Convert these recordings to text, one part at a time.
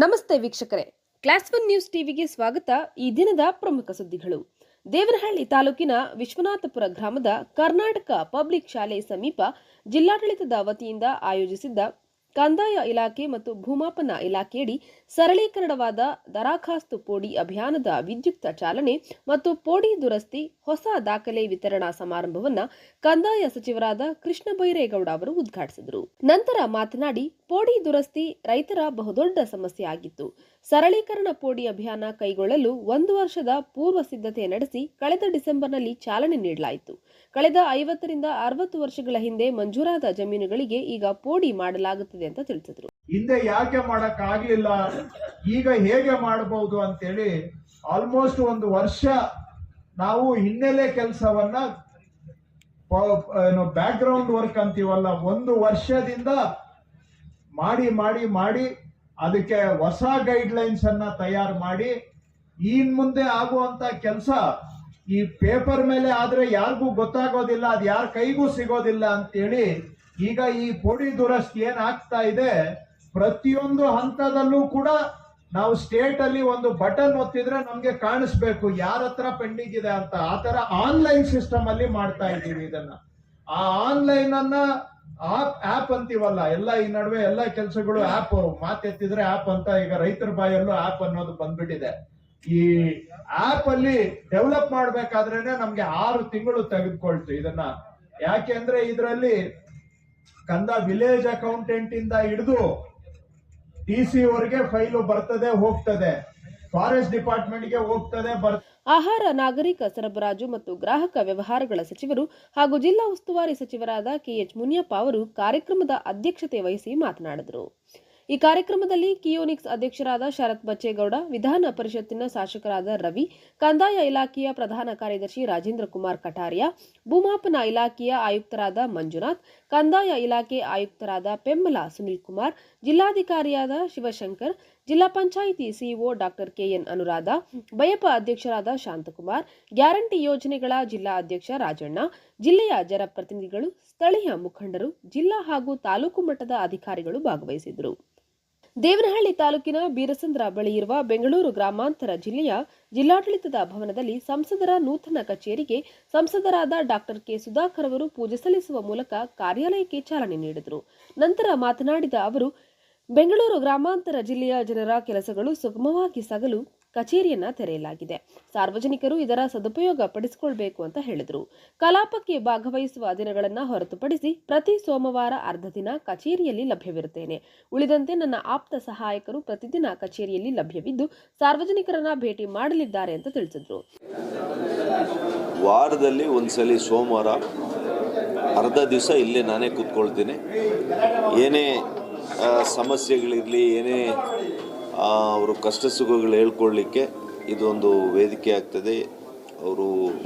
ನಮಸ್ತೆ ವೀಕ್ಷಕರೇ, class 1 news ಟಿವಿಗೆ ಸ್ವಾಗತ. ಈ ದಿನದ ಪ್ರಮುಖ ಸುದ್ದಿಗಳು. ದೇವನಹಳ್ಳಿ ತಾಲೂಕಿನ ವಿಶ್ವನಾಥಪುರ ಗ್ರಾಮದ ಕರ್ನಾಟಕ ಪಬ್ಲಿಕ್ ಶಾಲೆ ಸಮೀಪ ಜಿಲ್ಲಾಡಳಿತದ ವತಿಯಿಂದ ಆಯೋಜಿಸಿದ್ದ ಕಂದಾಯ ಇಲಾಖೆ ಮತ್ತು ಭೂಮಾಪನ ಇಲಾಖೆಯಡಿ ಸರಳೀಕರಣವಾದ ದರಖಾಸ್ತು ಪೋಡಿ ಅಭಿಯಾನದ ವಿದ್ಯುಕ್ತ ಚಾಲನೆ ಮತ್ತು ಪೋಡಿ ದುರಸ್ತಿ ಹೊಸ ದಾಖಲೆ ವಿತರಣಾ ಸಮಾರಂಭವನ್ನು ಕಂದಾಯ ಸಚಿವರಾದ ಕೃಷ್ಣ ಬೈರೇಗೌಡ ಅವರು ಉದ್ಘಾಟಿಸಿದರು. ನಂತರ ಮಾತನಾಡಿ, ಪೋಡಿ ದುರಸ್ತಿ ರೈತರ ಬಹುದೊಡ್ಡ ಸಮಸ್ಯೆ ಆಗಿತ್ತು. ಸರಳೀಕರಣ ಪೋಡಿ ಅಭಿಯಾನ ಕೈಗೊಳ್ಳಲು 1 ವರ್ಷದ ಪೂರ್ವ ಸಿದ್ಧತೆ ನಡೆಸಿ ಕಳೆದ ಡಿಸೆಂಬರ್ನಲ್ಲಿ ಚಾಲನೆ ನೀಡಲಾಯಿತು. ಕಳೆದ 50 ರಿಂದ 60 ವರ್ಷಗಳ ಹಿಂದೆ ಮಂಜೂರಾದ ಜಮೀನುಗಳಿಗೆ ಈಗ ಪೋಡಿ ಮಾಡಲಾಗುತ್ತದೆ ಅಂತ ತಿಳಿಸಿದರು. ಹಿಂದೆ ಯಾಕೆ ಮಾಡಕ್ ಆಗ್ಲಿಲ್ಲ, ಈಗ ಹೇಗೆ ಮಾಡಬಹುದು ಅಂತೇಳಿ ಆಲ್ಮೋಸ್ಟ್ 1 ವರ್ಷ ನಾವು ಹಿನ್ನೆಲೆ ಕೆಲಸವನ್ನ ಬ್ಯಾಕ್ ಗ್ರೌಂಡ್ ವರ್ಕ್ ಅಂತೀವಲ್ಲ, 1 ವರ್ಷದಿಂದ ಮಾಡಿ ಅದಕ್ಕೆ ಹೊಸ ಗೈಡ್ ಲೈನ್ಸ್ ಅನ್ನ ತಯಾರು ಮಾಡಿ ಇನ್ ಮುಂದೆ ಆಗುವಂತ ಕೆಲಸ ಈ ಪೇಪರ್ ಮೇಲೆ ಆದ್ರೆ ಯಾರಿಗೂ ಗೊತ್ತಾಗೋದಿಲ್ಲ, ಅದು ಯಾರ ಕೈಗೂ ಸಿಗೋದಿಲ್ಲ ಅಂತೇಳಿ ಈಗ ಈ ಪೋಡಿ ದುರಸ್ತಿ ಏನ್ ಆಗ್ತಾ ಇದೆ, ಪ್ರತಿಯೊಂದು ಹಂತದಲ್ಲೂ ಕೂಡ ನಾವು ಸ್ಟೇಟ್ ಅಲ್ಲಿ ಒಂದು ಬಟನ್ ಒತ್ತಿದ್ರೆ ನಮ್ಗೆ ಕಾಣಿಸ್ಬೇಕು ಯಾರ ಹತ್ರ ಪೆಂಡಿಂಗ್ ಇದೆ ಅಂತ. ಆತರ ಆನ್ಲೈನ್ ಸಿಸ್ಟಮ್ ಅಲ್ಲಿ ಮಾಡ್ತಾ ಇದ್ದೀವಿ ಇದನ್ನ. ಆ ಆನ್ಲೈನ್ ಅನ್ನ ಆಪ್ ಅಂತೀವಲ್ಲ, ಎಲ್ಲ ಈ ನಡುವೆ ಎಲ್ಲ ಕೆಲಸಗಳು ಆಪ್, ಮಾತೆತ್ತಿದ್ರೆ ಆಪ್ ಅಂತ ಈಗ ರೈತರ ಬಾಯಲ್ಲೂ ಆಪ್ ಅನ್ನೋದು ಬಂದ್ಬಿಟ್ಟಿದೆ. ಈ ಆಪ್ ಅಲ್ಲಿ ಡೆವಲಪ್ ಮಾಡ್ಬೇಕಾದ್ರೇನೆ ನಮ್ಗೆ 6 ತಿಂಗಳು ತೆಗೆದುಕೊಳ್ತು ಇದನ್ನ. ಯಾಕೆಂದ್ರೆ ಇದರಲ್ಲಿ ವಿಲೇಜ್ ಅಕೌಂಟೆಂಟ್ ಇಂದ ಹಿಡಿದು DC ವರೆಗೆ ಫೈಲು ಬರ್ತದೆ ಹೋಗ್ತದೆ, ಫಾರೆಸ್ಟ್ ಡಿಪಾರ್ಟ್ಮೆಂಟ್ ಗೆ ಹೋಗ್ತದೆ ಆಹಾರ, ನಾಗರಿಕ ಸರಬರಾಜು ಮತ್ತು ಗ್ರಾಹಕ ವ್ಯವಹಾರಗಳ ಸಚಿವರು ಹಾಗೂ ಜಿಲ್ಲಾ ಉಸ್ತುವಾರಿ ಸಚಿವರಾದ KH ಮುನಿಯಪ್ಪ ಅವರು ಕಾರ್ಯಕ್ರಮದ ಅಧ್ಯಕ್ಷತೆ ವಹಿಸಿ ಮಾತನಾಡಿದರು. ಈ ಕಾರ್ಯಕ್ರಮದಲ್ಲಿ ಕಿಯೋನಿಕ್ಸ್ ಅಧ್ಯಕ್ಷರಾದ ಶರತ್ ಬಚ್ಚೇಗೌಡ, ವಿಧಾನ ಪರಿಷತ್ತಿನ ಶಾಸಕರಾದ ರವಿ, ಕಂದಾಯ ಇಲಾಖೆಯ ಪ್ರಧಾನ ಕಾರ್ಯದರ್ಶಿ ರಾಜೇಂದ್ರ ಕುಮಾರ್ ಕಟಾರಿಯಾ, ಭೂಮಾಪನ ಇಲಾಖೆಯ ಆಯುಕ್ತರಾದ ಮಂಜುನಾಥ್, ಕಂದಾಯ ಇಲಾಖೆ ಆಯುಕ್ತರಾದ ಪೆಮ್ಮಲ ಸುನಿಲ್ ಕುಮಾರ್, ಜಿಲ್ಲಾಧಿಕಾರಿಯಾದ ಶಿವಶಂಕರ್, ಜಿಲ್ಲಾ panchayat CEO doctor KN Anuradha, ಬಯಪ ಅಧ್ಯಕ್ಷರಾದ ಶಾಂತಕುಮಾರ್, ಗ್ಯಾರಂಟಿ ಯೋಜನೆಗಳ ಜಿಲ್ಲಾ ಅಧ್ಯಕ್ಷ ರಾಜಣ್ಣ, ಜಿಲ್ಲೆಯ ಜನಪ್ರತಿನಿಧಿಗಳು, ಸ್ಥಳೀಯ ಮುಖಂಡರು, ಜಿಲ್ಲಾ ಹಾಗೂ ತಾಲೂಕು ಮಟ್ಟದ ಅಧಿಕಾರಿಗಳು ಭಾಗವಹಿಸಿದ್ದರು. ದೇವನಹಳ್ಳಿ ತಾಲೂಕಿನ ಬೀರಸಂದ್ರ ಬಳಿ ಇರುವ ಬೆಂಗಳೂರು ಗ್ರಾಮಾಂತರ ಜಿಲ್ಲೆಯ ಜಿಲ್ಲಾಡಳಿತದ ಭವನದಲ್ಲಿ ಸಂಸದರ ನೂತನ ಕಚೇರಿಗೆ ಸಂಸದರಾದ ಡಾಕ್ಟರ್ K ಸುಧಾಕರ್ ಅವರು ಪೂಜೆ ಸಲ್ಲಿಸುವ ಮೂಲಕ ಕಾರ್ಯಾಲಯಕ್ಕೆ ಚಾಲನೆ ನೀಡಿದರು. ನಂತರ ಮಾತನಾಡಿದ ಅವರು, ಬೆಂಗಳೂರು ಗ್ರಾಮಾಂತರ ಜಿಲ್ಲೆಯ ಜನರ ಕೆಲಸಗಳು ಸುಗಮವಾಗಿ ಸಾಗಲು ಕಚೇರಿಯನ್ನ ತೆರೆಯಲಾಗಿದೆ. ಸಾರ್ವಜನಿಕರು ಇದರ ಸದುಪಯೋಗ ಪಡಿಸಿಕೊಳ್ಳಬೇಕು ಅಂತ ಹೇಳಿದರು. ಕಲಾಪಕ್ಕೆ ಭಾಗವಹಿಸುವ ದಿನಗಳನ್ನು ಹೊರತುಪಡಿಸಿ ಪ್ರತಿ ಸೋಮವಾರ ಅರ್ಧ ದಿನ ಕಚೇರಿಯಲ್ಲಿ ಲಭ್ಯವಿರುತ್ತೇನೆ. ಉಳಿದಂತೆ ನನ್ನ ಆಪ್ತ ಸಹಾಯಕರು ಪ್ರತಿದಿನ ಕಚೇರಿಯಲ್ಲಿ ಲಭ್ಯವಿದ್ದು ಸಾರ್ವಜನಿಕರನ್ನ ಭೇಟಿ ಮಾಡಲಿದ್ದಾರೆ ಅಂತ ತಿಳಿಸಿದರು. ವಾರದಲ್ಲಿ ಒಂದ್ಸಲಿ ಸೋಮವಾರ ಅರ್ಧ ದಿವಸ ಇಲ್ಲೇ ನಾನೇ ಕೂತ್ಕೊಳ್ತೀನಿ. ಏನೇ ಸಮಸ್ಯೆಗಳಿರಲಿ, ಏನೇ ಅವರು ಕಷ್ಟ ಸುಖಗಳು ಹೇಳ್ಕೊಳ್ಳಿಕ್ಕೆ ಇದೊಂದು ವೇದಿಕೆ ಆಗ್ತದೆ.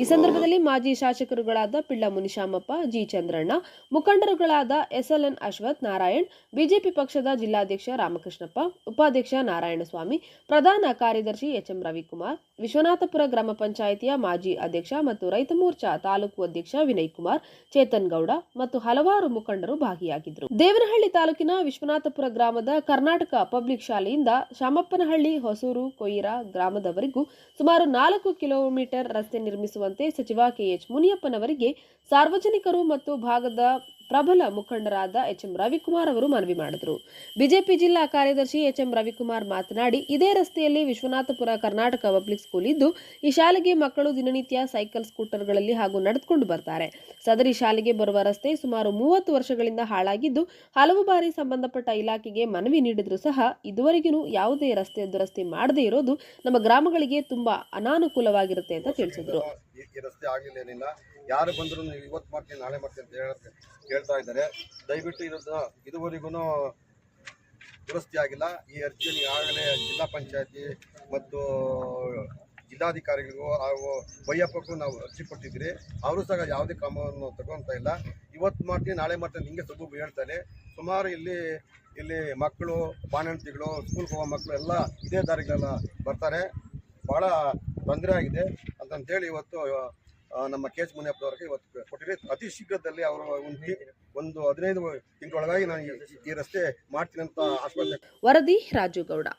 ಈ ಸಂದರ್ಭದಲ್ಲಿ ಮಾಜಿ ಶಾಸಕರುಗಳಾದ ಪಿಳ್ಳ ಮುನಿಶಾಮಪ್ಪ, ಜಿ ಚಂದ್ರಣ್ಣ, ಮುಖಂಡರುಗಳಾದ SLN ಅಶ್ವಥ್ ನಾರಾಯಣ್, ಬಿಜೆಪಿ ಪಕ್ಷದ ಜಿಲ್ಲಾಧ್ಯಕ್ಷ ರಾಮಕೃಷ್ಣಪ್ಪ, ಉಪಾಧ್ಯಕ್ಷ ನಾರಾಯಣಸ್ವಾಮಿ, ಪ್ರಧಾನ ಕಾರ್ಯದರ್ಶಿ HM ರವಿಕುಮಾರ್, ವಿಶ್ವನಾಥಪುರ ಗ್ರಾಮ ಪಂಚಾಯಿತಿಯ ಮಾಜಿ ಅಧ್ಯಕ್ಷ ಮತ್ತು ರೈತ ಮೋರ್ಚಾ ತಾಲೂಕು ಅಧ್ಯಕ್ಷ ವಿನಯ್ ಕುಮಾರ್, ಚೇತನ್ ಗೌಡ ಮತ್ತು ಹಲವಾರು ಮುಖಂಡರು ಭಾಗಿಯಾಗಿದ್ದರು. ದೇವನಹಳ್ಳಿ ತಾಲೂಕಿನ ವಿಶ್ವನಾಥಪುರ ಗ್ರಾಮದ ಕರ್ನಾಟಕ ಪಬ್ಲಿಕ್ ಶಾಲೆಯಿಂದ ಶಾಮಪ್ಪನಹಳ್ಳಿ, ಹೊಸೂರು, ಕೊಯ್ರಾ ಗ್ರಾಮದವರೆಗೂ ಸುಮಾರು 4 ಕಿಲೋಮೀಟರ್ ರಸ್ತೆ ನಿರ್ಮಿಸುವಂತೆ ಸಚಿವ KH ಮುನಿಯಪ್ಪನವರಿಗೆ ಸಾರ್ವಜನಿಕರು ಮತ್ತು ಭಾಗದ ಪ್ರಬಲ ಮುಖಂಡರಾದ HM ರವಿಕುಮಾರ್ ಅವರು ಮನವಿ ಮಾಡಿದರು. ಬಿಜೆಪಿ ಜಿಲ್ಲಾ ಕಾರ್ಯದರ್ಶಿ HM ರವಿಕುಮಾರ್ ಮಾತನಾಡಿ, ಇದೇ ರಸ್ತೆಯಲ್ಲಿ ವಿಶ್ವನಾಥಪುರ ಕರ್ನಾಟಕ ಪಬ್ಲಿಕ್ ಸ್ಕೂಲ್ ಇದ್ದು ಈ ಶಾಲೆಗೆ ಮಕ್ಕಳು ದಿನನಿತ್ಯ ಸೈಕಲ್, ಸ್ಕೂಟರ್ಗಳಲ್ಲಿ ಹಾಗೂ ನಡೆದುಕೊಂಡು ಬರ್ತಾರೆ. ಸದರಿ ಶಾಲೆಗೆ ಬರುವ ರಸ್ತೆ ಸುಮಾರು 30 ವರ್ಷಗಳಿಂದ ಹಾಳಾಗಿದ್ದು ಹಲವು ಬಾರಿ ಸಂಬಂಧಪಟ್ಟ ಇಲಾಖೆಗೆ ಮನವಿ ನೀಡಿದರೂ ಸಹ ಇದುವರೆಗೂ ಯಾವುದೇ ರಸ್ತೆ ದುರಸ್ತಿ ಮಾಡದೇ ಇರೋದು ನಮ್ಮ ಗ್ರಾಮಗಳಿಗೆ ತುಂಬಾ ಅನಾನುಕೂಲವಾಗಿರುತ್ತೆ ಅಂತ ತಿಳಿಸಿದರು. ಯಾರು ಬಂದ್ರು ಇವತ್ತು ಮಾಡ್ತೀನಿ ನಾಳೆ ಮಾಡ್ತೀನಿ ಅಂತ ಹೇಳ್ತಾ ಇದ್ದಾರೆ. ದಯವಿಟ್ಟು ಇದುವರೆಗೂ ದುರಸ್ತಿ ಆಗಿಲ್ಲ. ಈ ಅರ್ಜಿಯನ್ನು ಈಗಾಗಲೇ ಜಿಲ್ಲಾ ಪಂಚಾಯತಿ ಮತ್ತು ಜಿಲ್ಲಾಧಿಕಾರಿಗಳಿಗೂ ಹಾಗೂ ಬೈಯಪ್ಪಕ್ಕೂ ನಾವು ಅರ್ಜಿ ಕೊಟ್ಟಿದ್ದೀರಿ. ಅವರು ಸಹ ಯಾವುದೇ ಕ್ರಮವನ್ನು ತಗೊಳ್ತಾ ಇಲ್ಲ. ಇವತ್ತು ಮಾಡ್ತೀನಿ ನಾಳೆ ಮಾಡ್ತೀನಿ ಹಿಂಗೆ ಸಬೂಬು ಹೇಳ್ತಾರೆ. ಸುಮಾರು ಇಲ್ಲಿ ಮಕ್ಕಳು, ಬಾಣಂತಿಗಳು, ಸ್ಕೂಲ್ಗೆ ಹೋಗೋ ಮಕ್ಕಳು ಎಲ್ಲ ಇದೇ ದಾರಿಗಳೆಲ್ಲ ಬರ್ತಾರೆ. ಭಾಳ ತೊಂದರೆ ಆಗಿದೆ ಅಂತಂತೇಳಿ ಇವತ್ತು ನಮ್ಮ KH ಮುನಿಯಪ್ಪನವರಿಗೆ ಇವತ್ತು ಕೊಟ್ಟಿರಿ. ಅತಿ ಶೀಘ್ರದಲ್ಲಿ ಅವರು ಒಂದು 15 ತಿಂಗಳೊಳಗಾಗಿ ನಾನು ಈ ರಸ್ತೆ ಮಾಡ್ತೀನಿ ಅಂತ ಆಶ್ವಾಸನೆ. ವರದಿ ರಾಜುಗೌಡ.